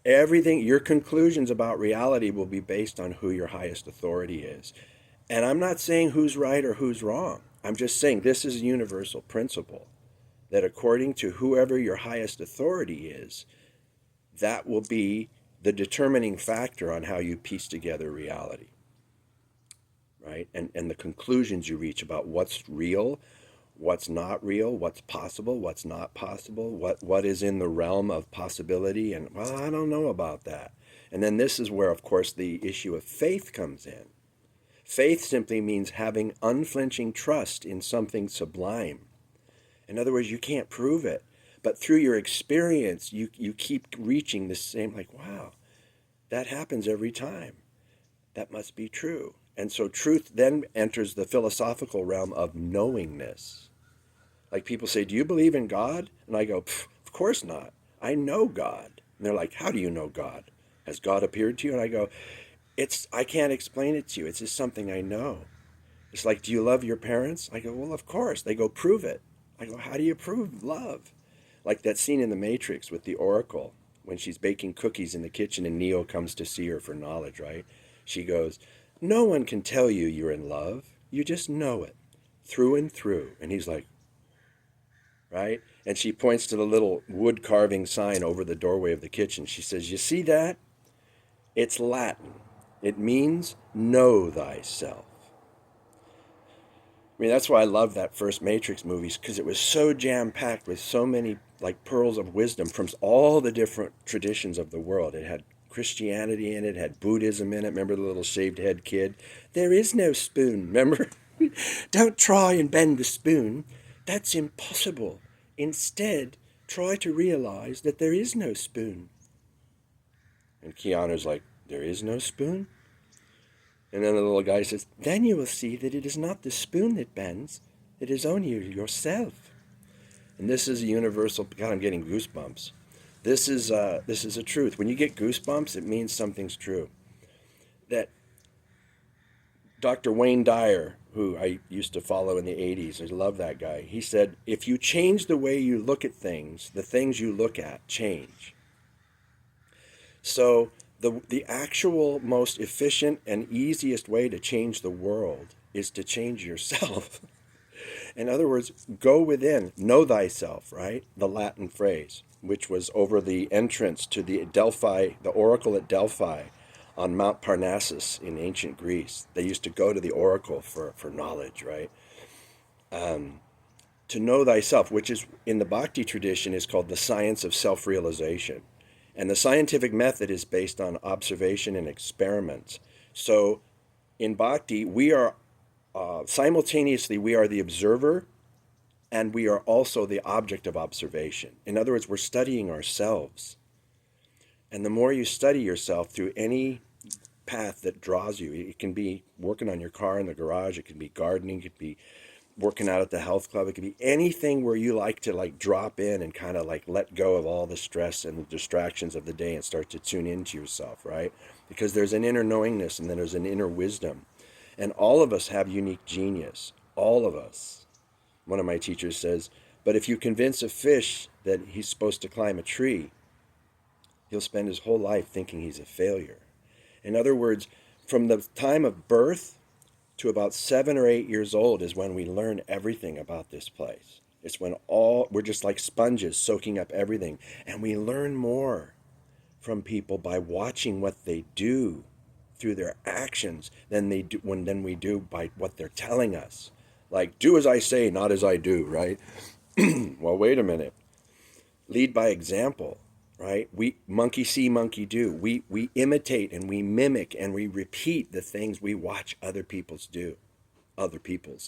Everything, your conclusions about reality will be based on who your highest authority is. And I'm not saying who's right or who's wrong. I'm just saying this is a universal principle that according to whoever your highest authority is, that will be the determining factor on how you piece together reality, right? And the conclusions you reach about what's real, what's not real, what's possible, what's not possible, what is in the realm of possibility, and well, I don't know about that. And then this is where, of course, the issue of faith comes in. Faith simply means having unflinching trust in something sublime. In other words, you can't prove it, but through your experience, you keep reaching the same, like, wow, that happens every time. That must be true. And so truth then enters the philosophical realm of knowingness. Like people say, do you believe in God? And I go, of course not. I know God. And they're like, how do you know God? Has God appeared to you? And I go, I can't explain it to you. It's just something I know. It's like, do you love your parents? I go, well, of course. They go, prove it. I go, how do you prove love? Like that scene in The Matrix with the Oracle when she's baking cookies in the kitchen and Neo comes to see her for knowledge, right? She goes, no one can tell you you're in love. You just know it through and through. And he's like, right? And she points to the little wood carving sign over the doorway of the kitchen. She says, you see that? It's Latin. It means know thyself. I mean, that's why I love that first Matrix movies, because it was so jam-packed with so many like pearls of wisdom from all the different traditions of the world. It had Christianity in it, had Buddhism in it. Remember the little shaved head kid? There is no spoon, remember? Don't try and bend the spoon. That's impossible. Instead, try to realize that there is no spoon. And Keanu's like, there is no spoon? And then the little guy says, then you will see that it is not the spoon that bends. It is only yourself. And this is a universal, God, I'm getting goosebumps. This is a truth. When you get goosebumps, it means something's true. That Dr. Wayne Dyer, who I used to follow in the 80s, I love that guy. He said, if you change the way you look at things, the things you look at change. So the actual most efficient and easiest way to change the world is to change yourself. In other words, go within, know thyself, right? The Latin phrase, which was over the entrance to the oracle at Delphi on Mount Parnassus in ancient Greece. They used to go to the oracle for knowledge, right? To know thyself, which is in the bhakti tradition is called the science of self-realization. And the scientific method is based on observation and experiments. So in bhakti, we are simultaneously, we are the observer and we are also the object of observation. In other words, we're studying ourselves. And the more you study yourself through any path that draws you, it can be working on your car in the garage, it can be gardening, it could be working out at the health club, it could be anything where you like to like drop in and kind of like let go of all the stress and the distractions of the day and start to tune into yourself, right? Because there's an inner knowingness and then there's an inner wisdom. And all of us have unique genius, all of us. One of my teachers says, but if you convince a fish that he's supposed to climb a tree, he'll spend his whole life thinking he's a failure. In other words, from the time of birth to about 7 or 8 years old is when we learn everything about this place. It's when we're just like sponges soaking up everything. And we learn more from people by watching what they do through their actions than we do by what they're telling us. Like, do as I say, not as I do, right? Well, wait a minute. Lead by example, right? We monkey see, monkey do. We imitate and we mimic and we repeat the things we watch other people's do. Other people.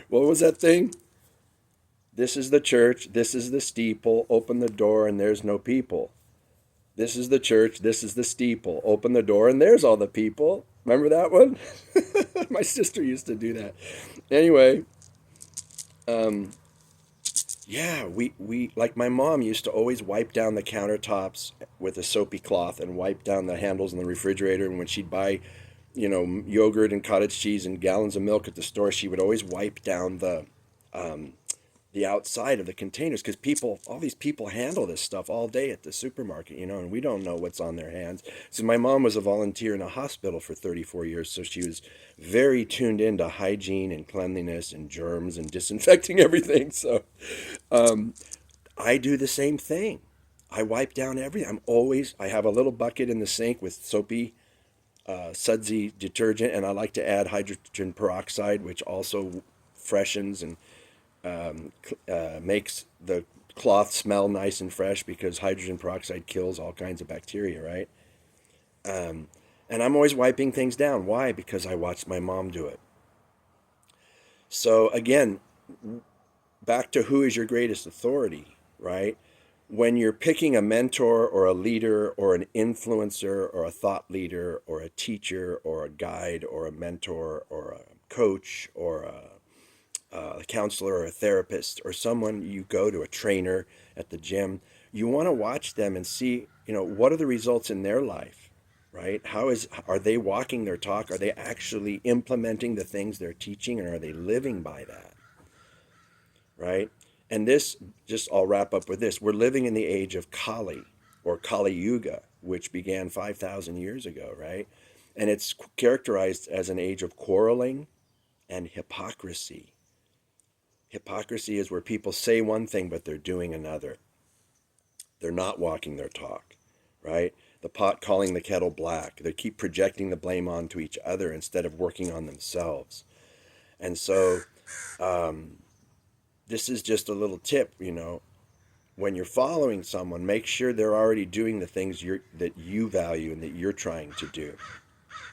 What was that thing? This is the church, this is the steeple, open the door and there's no people. This is the church, this is the steeple, open the door and there's all the people. Remember that one? My sister used to do that. Anyway, yeah, we like my mom used to always wipe down the countertops with a soapy cloth and wipe down the handles in the refrigerator. And when she'd buy, yogurt and cottage cheese and gallons of milk at the store, she would always wipe down the the outside of the containers, because all these people handle this stuff all day at the supermarket, and we don't know what's on their hands. So my mom was a volunteer in a hospital for 34 years, so she was very tuned into hygiene and cleanliness and germs and disinfecting everything. So I do the same thing. I wipe down everything. I have a little bucket in the sink with soapy, sudsy detergent, and I like to add hydrogen peroxide, which also freshens and makes the cloth smell nice and fresh, because hydrogen peroxide kills all kinds of bacteria, right? And I'm always wiping things down. Why? Because I watched my mom do it. So again, back to who is your greatest authority, right? When you're picking a mentor or a leader or an influencer or a thought leader or a teacher or a guide or a mentor or a coach or a counselor or a therapist or someone you go to, a trainer at the gym, you want to watch them and see, what are the results in their life, right? Are they walking their talk? Are they actually implementing the things they're teaching, and are they living by that, right? And I'll wrap up with this. We're living in the age of Kali, or Kali Yuga, which began 5,000 years ago, right? And it's characterized as an age of quarreling and hypocrisy. Hypocrisy is where people say one thing, but they're doing another. They're not walking their talk, right? The pot calling the kettle black. They keep projecting the blame onto each other instead of working on themselves. And so this is just a little tip, when you're following someone, make sure they're already doing the things that you value and that you're trying to do,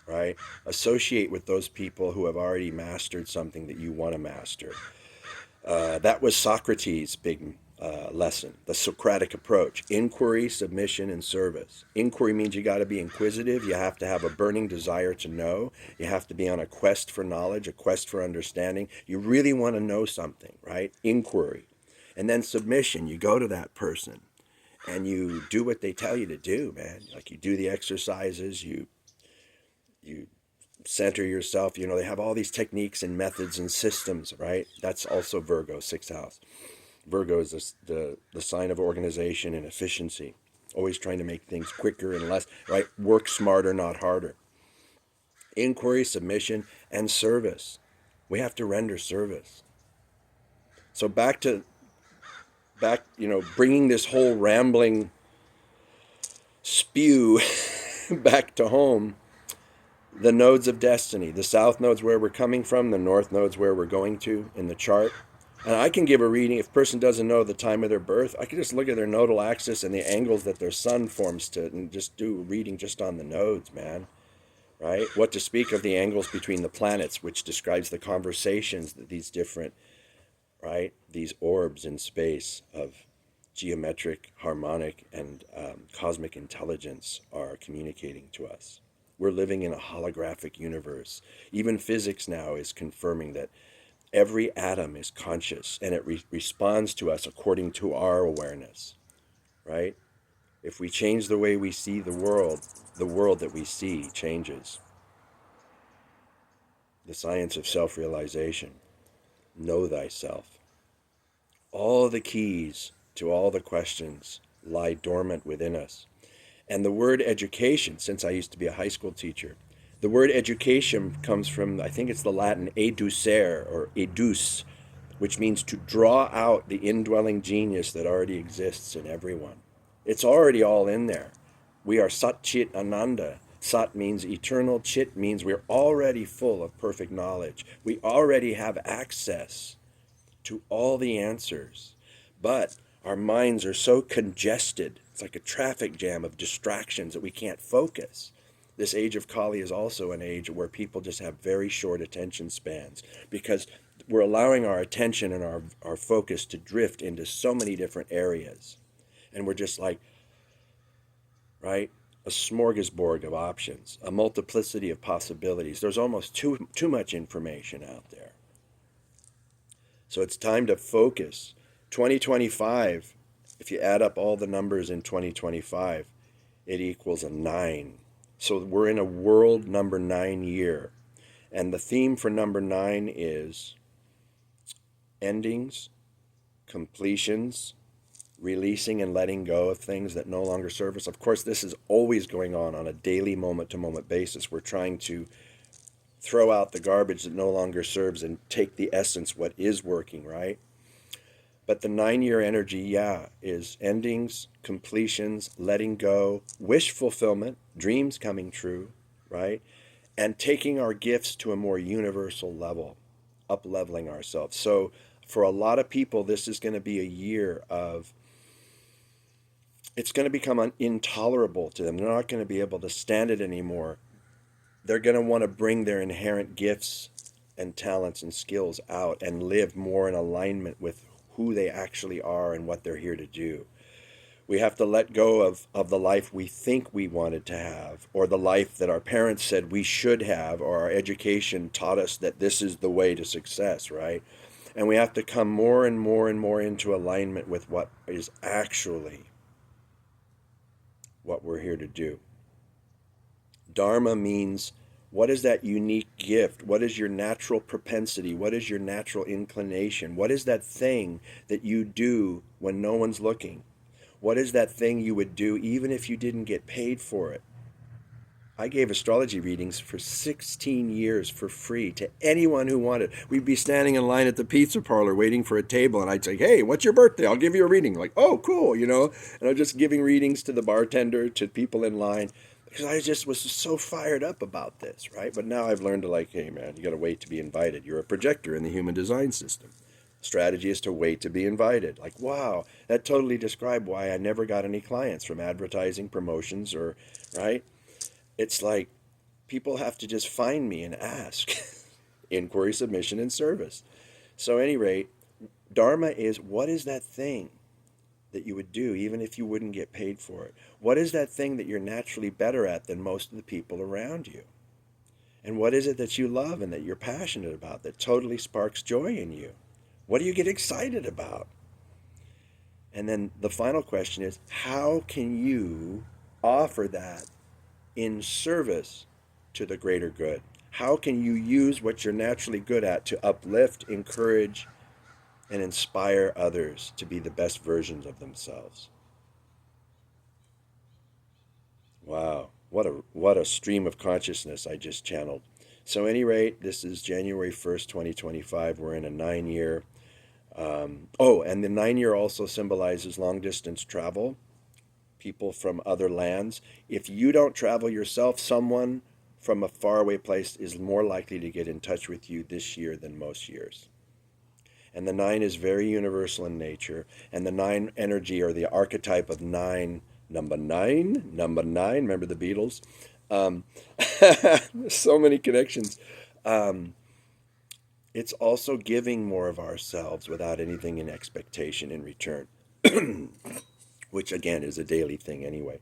right? Associate with those people who have already mastered something that you want to master. That was Socrates' big lesson, the Socratic approach: inquiry, submission, and service. Inquiry means you got to be inquisitive. You have to have a burning desire to know. You have to be on a quest for knowledge, a quest for understanding. You really want to know something, right? Inquiry. And then submission. You go to that person and you do what they tell you to do, man. Like, you do the exercises, you center yourself. They have all these techniques and methods and systems, right? That's also Virgo, sixth house. Virgo is the sign of organization and efficiency, always trying to make things quicker and less, right? Work smarter, not harder. Inquiry, submission, and service. We have to render service. So back, bringing this whole rambling spew back to home. The nodes of destiny. The south node's where we're coming from. The north node's where we're going to in the chart. And I can give a reading. If a person doesn't know the time of their birth, I can just look at their nodal axis and the angles that their sun forms to, and just do a reading just on the nodes, man. Right? What to speak of the angles between the planets, which describes the conversations that these different, right, these orbs in space of geometric, harmonic, and cosmic intelligence are communicating to us. We're living in a holographic universe. Even physics now is confirming that every atom is conscious, and it responds to us according to our awareness, right? If we change the way we see the world that we see changes. The science of self-realization. Know thyself. All the keys to all the questions lie dormant within us. And the word education, since I used to be a high school teacher, the word education comes from, I think it's the Latin educere, or edus, which means to draw out the indwelling genius that already exists in everyone. It's already all in there. We are Sat Chit Ananda. Sat means eternal, Chit means we're already full of perfect knowledge. We already have access to all the answers. But our minds are so congested. It's like a traffic jam of distractions that we can't focus. This age of Kali is also an age where people just have very short attention spans, because we're allowing our attention and our focus to drift into so many different areas. And we're just like, right, a smorgasbord of options, a multiplicity of possibilities. There's almost too much information out there. So it's time to focus. 2025, if you add up all the numbers in 2025, it equals a 9. So we're in a world number 9 year. And the theme for number 9 is endings, completions, releasing and letting go of things that no longer serve us. Of course, this is always going on a daily, moment-to-moment basis. We're trying to throw out the garbage that no longer serves and take the essence, what is working, right? But the 9-year energy, yeah, is endings, completions, letting go, wish fulfillment, dreams coming true, right? And taking our gifts to a more universal level, up-leveling ourselves. So for a lot of people, this is going to be a year of, it's going to become intolerable to them. They're not going to be able to stand it anymore. They're going to want to bring their inherent gifts and talents and skills out and live more in alignment with who they actually are and what they're here to do. We have to let go of the life we think we wanted to have, or the life that our parents said we should have, or our education taught us that this is the way to success, right? And we have to come more and more and more into alignment with what is actually what we're here to do. Dharma means, what is that unique gift? What is your natural propensity? What is your natural inclination? What is that thing that you do when no one's looking? What is that thing you would do even if you didn't get paid for it? I gave astrology readings for 16 years for free to anyone who wanted. We'd be standing in line at the pizza parlor waiting for a table, and I'd say, hey, what's your birthday? I'll give you a reading. Like, oh, cool, And I'm just giving readings to the bartender, to people in line, because I just was so fired up about this, right? But now I've learned to hey, man, you got to wait to be invited. You're a projector in the human design system. Strategy is to wait to be invited. Like, wow, that totally described why I never got any clients from advertising, promotions, right? It's like people have to just find me and ask. Inquiry, submission, and service. So at any rate, Dharma is, what is that thing that you would do even if you wouldn't get paid for it? What is that thing that you're naturally better at than most of the people around you? And what is it that you love and that you're passionate about that totally sparks joy in you? What do you get excited about? And then the final question is, how can you offer that in service to the greater good? How can you use what you're naturally good at to uplift, encourage, and inspire others to be the best versions of themselves? Wow, what a stream of consciousness I just channeled. So at any rate, this is January 1st, 2025. We're in a 9-year. And the 9-year also symbolizes long distance travel, people from other lands. If you don't travel yourself, someone from a faraway place is more likely to get in touch with you this year than most years. And the 9 is very universal in nature. And the 9 energy, or the archetype of 9, number 9, remember the Beatles? So many connections. It's also giving more of ourselves without anything in expectation in return. Which again is a daily thing anyway.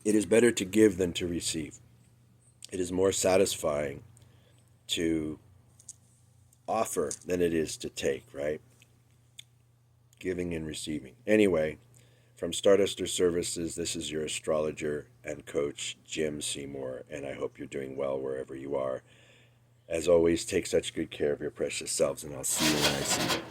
It is better to give than to receive. It is more satisfying to offer than it is to take, right? Giving and receiving. Anyway, from Starduster Services, this is your astrologer and coach, Jim Seymour, and I hope you're doing well wherever you are. As always, take such good care of your precious selves, and I'll see you when I see you.